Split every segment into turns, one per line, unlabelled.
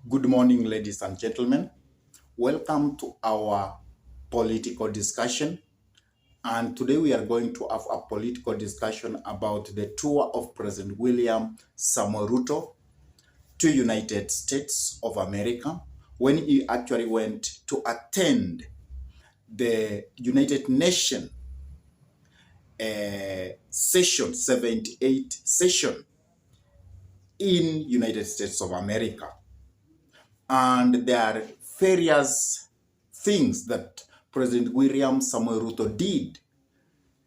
Good morning, ladies and gentlemen. Welcome to our political discussion. And today we are going to have a political discussion about the tour of President William Samoei Ruto to United States of America when he actually went to attend the United Nations session, 78 session in United States of America. And there are various things that President William Samoei Ruto did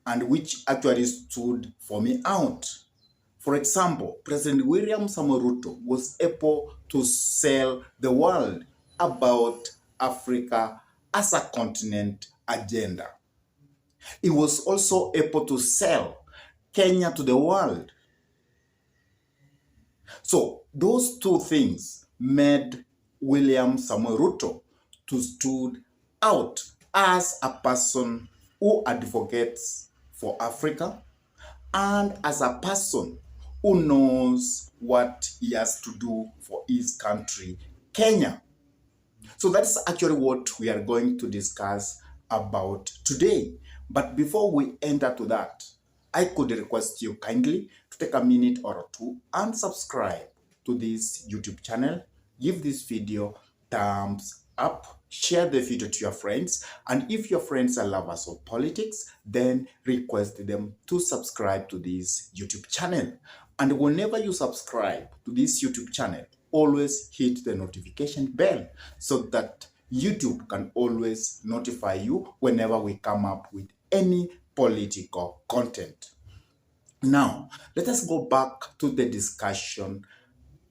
and which actually stood for me out. For example, President William Samoei Ruto was able to sell the world about Africa as a continent agenda. He was also able to sell Kenya to the world. So those two things made William Samoei Ruto to stood out as a person who advocates for Africa and as a person who knows what he has to do for his country, Kenya. So that's actually what we are going to discuss about today. But before we enter to that, I could request you kindly to take a minute or two and subscribe to this YouTube channel. Give this video thumbs up, share the video to your friends, and if your friends are lovers of politics, then request them to subscribe to this YouTube channel. And whenever you subscribe to this YouTube channel, always hit the notification bell so that YouTube can always notify you whenever we come up with any political content. Now, let us go back to the discussion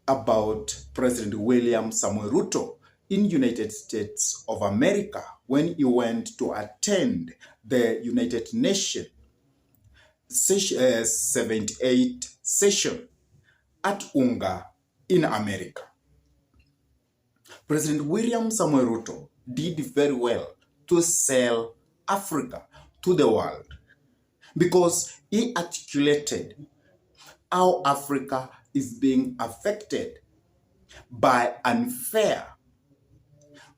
about President William Samoei Ruto in United States of America when he went to attend the United Nations 78 session at UNGA in America. President William Samoei Ruto did very well to sell Africa to the world because he articulated how Africa is being affected by unfair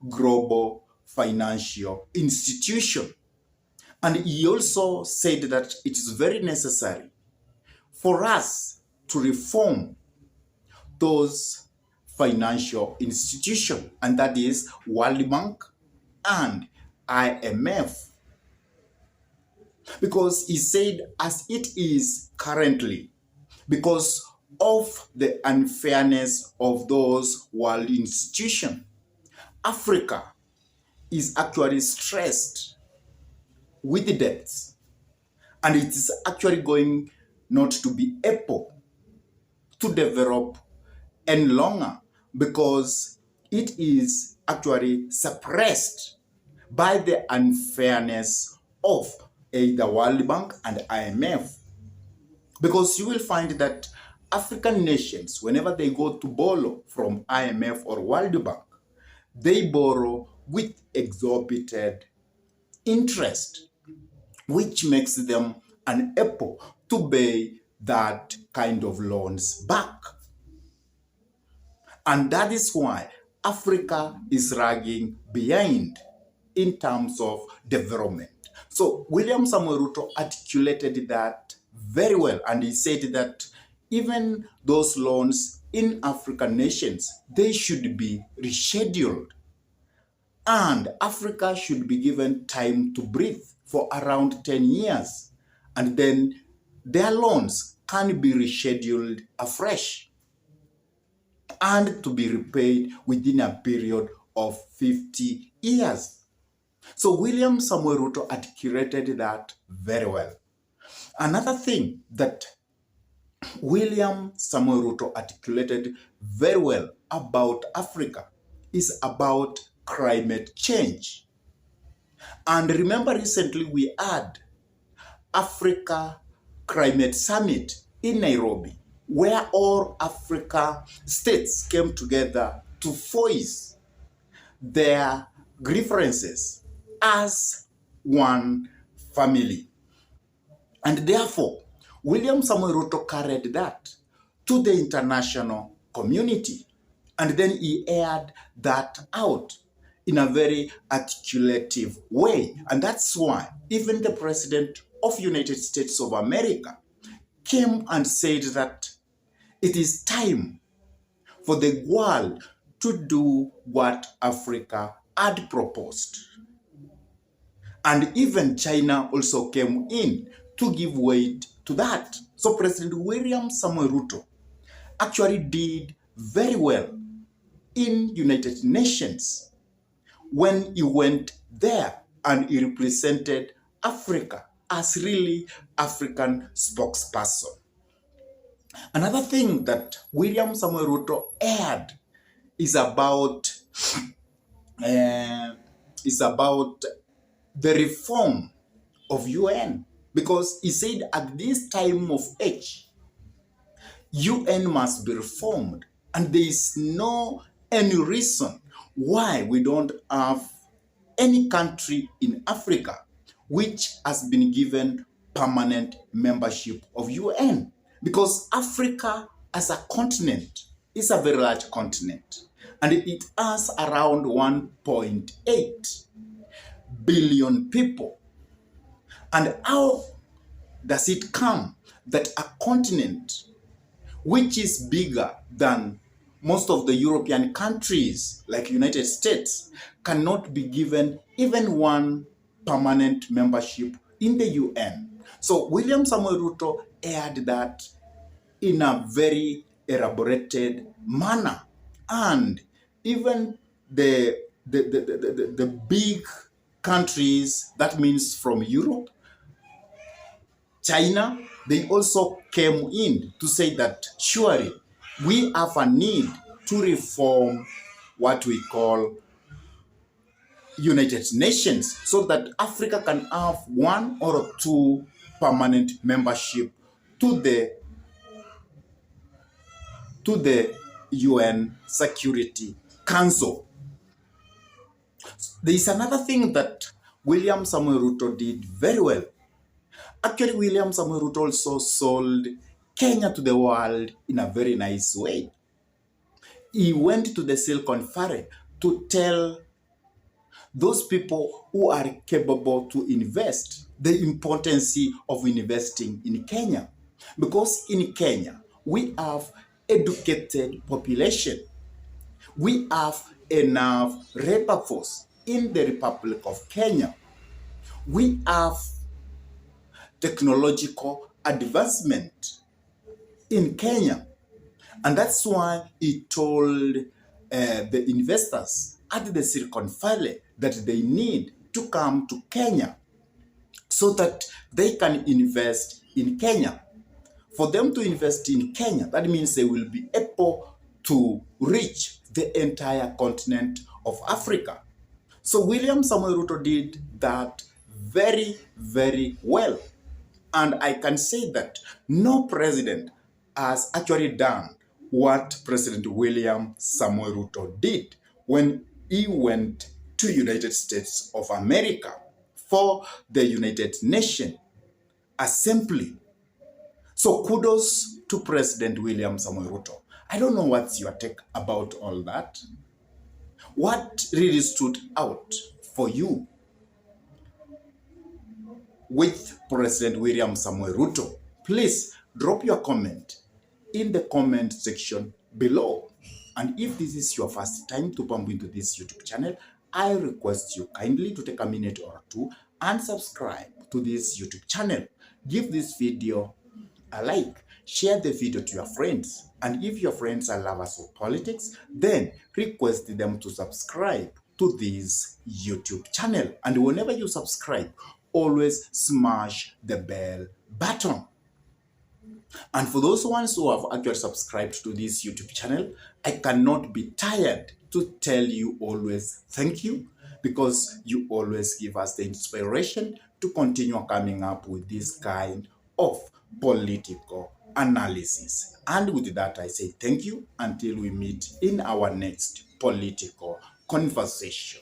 global financial institution. And he also said that it is very necessary for us to reform those financial institutions, and that is World Bank and IMF. Because he said, as it is currently, because of the unfairness of those world institutions, Africa is actually stressed with the debts, and it is actually going not to be able to develop any longer because it is actually suppressed by the unfairness of the World Bank and IMF. Because you will find that African nations, whenever they go to borrow from IMF or World Bank, they borrow with exorbitant interest, which makes them unable to pay that kind of loans back. And that is why Africa is lagging behind in terms of development. So William Samoei Ruto articulated that very well, and he said that even those loans in African nations, they should be rescheduled. And Africa should be given time to breathe for around 10 years. And then their loans can be rescheduled afresh and to be repaid within a period of 50 years. So William Samoei Ruto articulated that very well. Another thing that William Samoei Ruto articulated very well about Africa is about climate change. And remember, recently we had Africa Climate Summit in Nairobi, where all Africa states came together to voice their grievances as one family. And therefore, William Samoei Ruto carried that to the international community. And then he aired that out in a very articulative way. And that's why even the president of United States of America came and said that it is time for the world to do what Africa had proposed. And even China also came in to give weight to that. So President William Samuel Ruto actually did very well in United Nations when he went there and he represented Africa as really African spokesperson. Another thing that William Samuel Ruto aired is about uh, is about the reform of UN, because he said at this time of age, UN must be reformed, and there is no any reason why we don't have any country in Africa which has been given permanent membership of UN, because Africa as a continent is a very large continent and it has around 1.8 billion people. And how does it come that a continent which is bigger than most of the European countries, like United States, cannot be given even one permanent membership in the UN? So William Samuel Ruto aired that in a very elaborated manner. And even the big countries, that means from Europe, China, they also came in to say that surely we have a need to reform what we call United Nations so that Africa can have one or two permanent membership to the UN Security Council. There is another thing that William Samuel Ruto did very well. Actually, William Samuel Ruto also sold Kenya to the world in a very nice way. He went to the Silicon Valley to tell those people who are capable to invest the importance of investing in Kenya. Because in Kenya, we have educated population. We have enough labor force in the Republic of Kenya. We have technological advancement in Kenya. And that's why he told the investors at the Silicon Valley that they need to come to Kenya so that they can invest in Kenya. For them to invest in Kenya, that means they will be able to reach the entire continent of Africa. So William Samuel Ruto did that very, very well. And I can say that no president has actually done what President William Samuel Ruto did when he went to United States of America for the United Nations Assembly. So kudos to President William Samuel Ruto. I don't know what's your take about all that. What really stood out for you with President William Samuel Ruto? Please drop your comment in the comment section below. And if this is your first time to bump into this YouTube channel, I request you kindly to take a minute or two and subscribe to this YouTube channel. Give this video a like, share the video to your friends, and if your friends are lovers of politics, then request them to subscribe to this YouTube channel. And whenever you subscribe, always smash the bell button. And for those ones who have actually subscribed to this YouTube channel, I cannot be tired to tell you always thank you, because you always give us the inspiration to continue coming up with this kind of political analysis. And with that, I say thank you until we meet in our next political conversation.